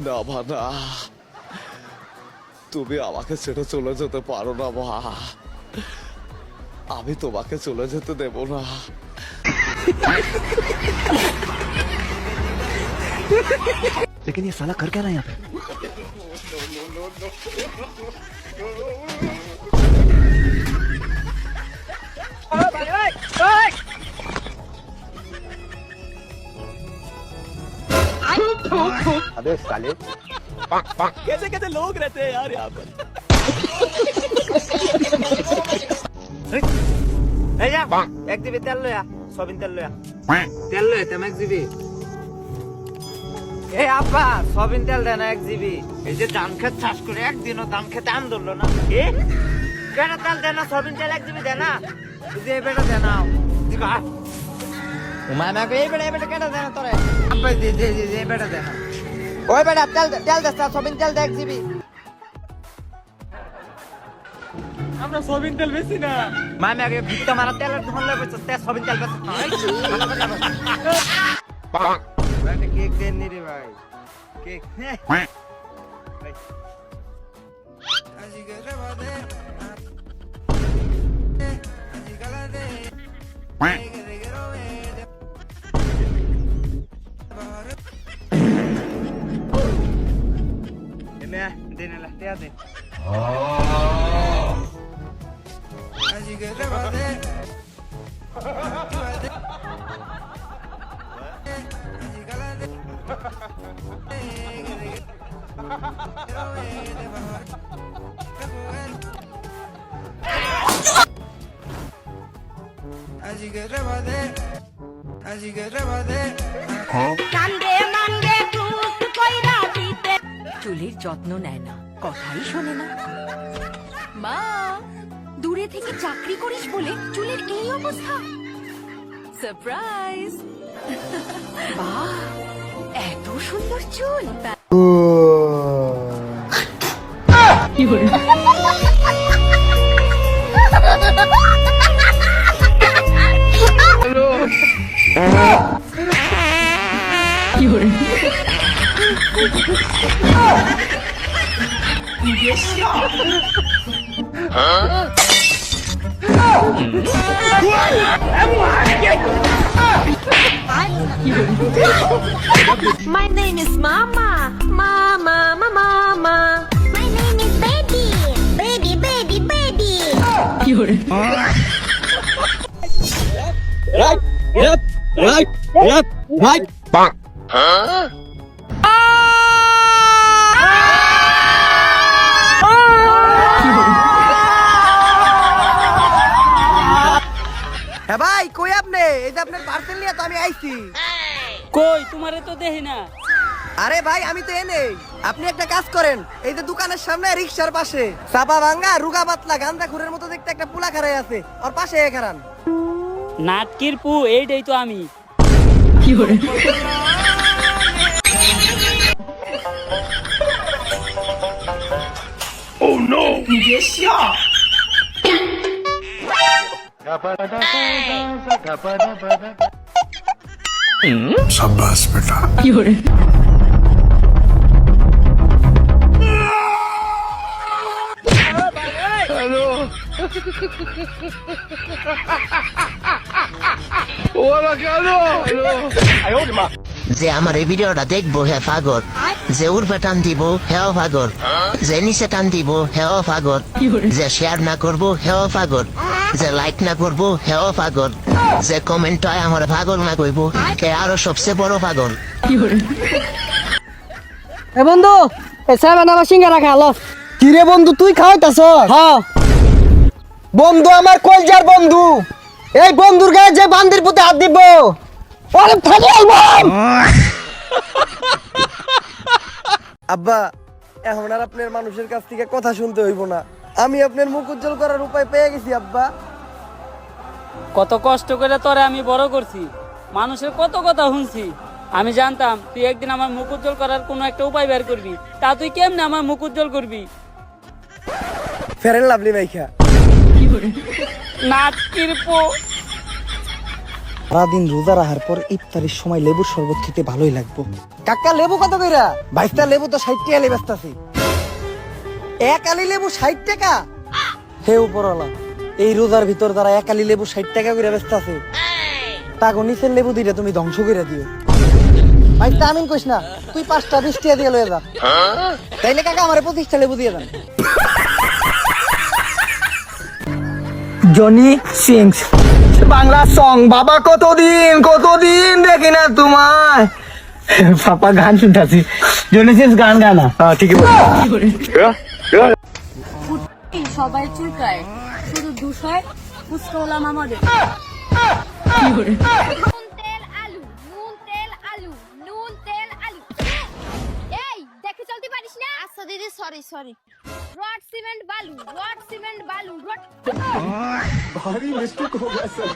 না ভানা, তুমি আমাকে ছেড়ে চলে যেতে পারো না মা। আমি তোমাকে চলে যেতে দেব না। लेकिन ये साला कर क्या रहा है यहाँ पे? अबे साले कैसे कैसे लोग रहते हैं यार यहाँ पर। এক জিবি তেল লয়া, সবিন তেল লয়া, তেল লয়া তেম এক জিবি। এ আব্বা, সবিন তেল দেন এক জিবি। এই যে ধান খেত চাষ করে একদিনও ধান খেতে আন ধরলো না। এ কেনা তেল দেন না, সবিন তেল এক জিবি দেন না। তুই এই বেটা দেন না দিবা। মামাকে এই বেটা কেনা দেন তোরে। আব্বা দে এই বেটা দেন। ওই বেটা তেল দে, সবিন তেল দে এক জিবি। আমরা সবিন তেল বেশি না। মামাকে ভিত্তা মারা তেলের ধন লাগবে, তে সবিন তেল বেশি না। একটা কেক দেন নি রে ভাই, কেক। দেনে লাগতে আছে। চুলের যত্ন নেয় না, কথাই শোনে না। মা, দূরে থেকে চাকরি করিস বলে চুলের এই অবস্থা। সারপ্রাইজ! বাহ, এত সুন্দর চুল। কি হলো? কি হলো? My name is Mama. Mama. My name is Baby. Baby. কি হলো? Right. হ্যাঁ ভাই, কই আপনি? এই যে আপনার পার্সেল নিয়ে তো আমি আইছি। কই তোমারে তো দেখি না। আরে ভাই, আমি তো এনে। আপনি একটা কাজ করেন, এই যে দোকানের সামনে রিক্সার পাশে চাপা ভাঙ্গা রুগা পাতলা গান্দা খুরের মতো দেখতে একটা পুলা খারাই আছে, ওর পাশে খারান। নাটকির পু, এইটাই তো আমি। কি হলো? Oh no! शाबाश बेटा। কি হলো? যে আমার এই ভিডিওটা দেখবো হে পাগল, যে উর্ফে টান দিব হেও পাগল, যে নিচে টান দিব হেও পাগল, যে শেয়ার না করবো হেও পাগল, যে লাইক না করবো হেও পাগল, যে কমেন্ট হয় আমার পাগল না কইবো হে আরো সবচেয়ে বড় পাগল। কি হলো? এ বন্ধু, এ সাবান আমার সিঙ্গারা খালো। কি রে বন্ধু, তুই খাওয়াইতাছ? হ্যাঁ বন্ধু, আমার কলজার বন্ধু। এই বন্ধুর গায়ে যে বান্দির পুতে হাত দিব, ওরে ফালি আলবাম। আব্বা, এখন আর আপনার মানুষের কাছ থেকে কথা শুনতে হইব না। আমি আপনার মুখ উজ্জ্বল করার উপায় পেয়ে গেছি আব্বা। কত কষ্ট করে তোরে আমি বড় করছি, মানুষের কত কথা শুনছি, আমি জানতাম তুই একদিন আমার মুখ উজ্জ্বল করার কোনো একটা উপায় বের করবি। তা তুই কেমনে আমার মুখ উজ্জ্বল করবি? ফেরেন লাভলি ভাইখা নাট কিরপো। সারাদিন রোজা রাখার পর ইফতারের সময় লেবুর শরবত খেতে ভালোই লাগবো। কাকা লেবু কত কইরা? 22টা লেবু তো 60 টাকা লেবু আসতাছে। এক আলি লেবু 60 টাকা? হে উপরওয়ালা, এই রোজার ভিতর যারা এক আলি লেবু 60 টাকা করে বেচতাছে, তাগো নিচের লেবু দুইটা তুমি ধ্বংস করে দিও। ভাই আমিন কইস না, তুই 5টা 20 টাকা দিয়ে লয়ে যা। তাইলে কাকা আমারে 25টা লেবু দিয়ে দেন। Johnny sings Bangla song. বাবা কতদিন দেখি না তোমায়। পাপা গান শুনতাছি, জনি সিংস গান গানা। হ্যাঁ ঠিকই সবাই চুলকায়, শুধু দুশয় ফুচকা হলাম আমাদের। নুন তেল আলু, নুন তেল আলু, নুন তেল আলু। এই দেখে চলতে পারিস না? আচ্ছা দিদি, সরি। রড সিমেন্ট বালু, রড সিমেন্ট বালু, রড। ভারী মিস্টেক हो गया सर।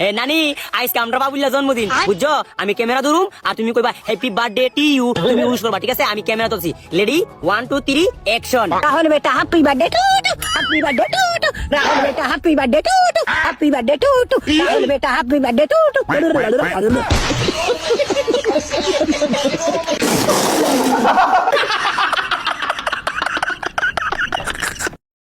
এ নানি, আজকে আমরা বাবুল্লার জন্মদিন, বুঝছো? আমি ক্যামেরা ধরুম আর তুমি কইবা হ্যাপি বার্থডে টু ইউ, তুমি উইশ করবা, ঠিক আছে? আমি ক্যামেরা ধরছি, রেডি 1 2 3 অ্যাকশন। রাহুল বেটা happy birthday to to, happy birthday to to. Rahul বেটা happy birthday to to, happy birthday to to. Rahul বেটা হ্যাপি বার্থডে টু টু।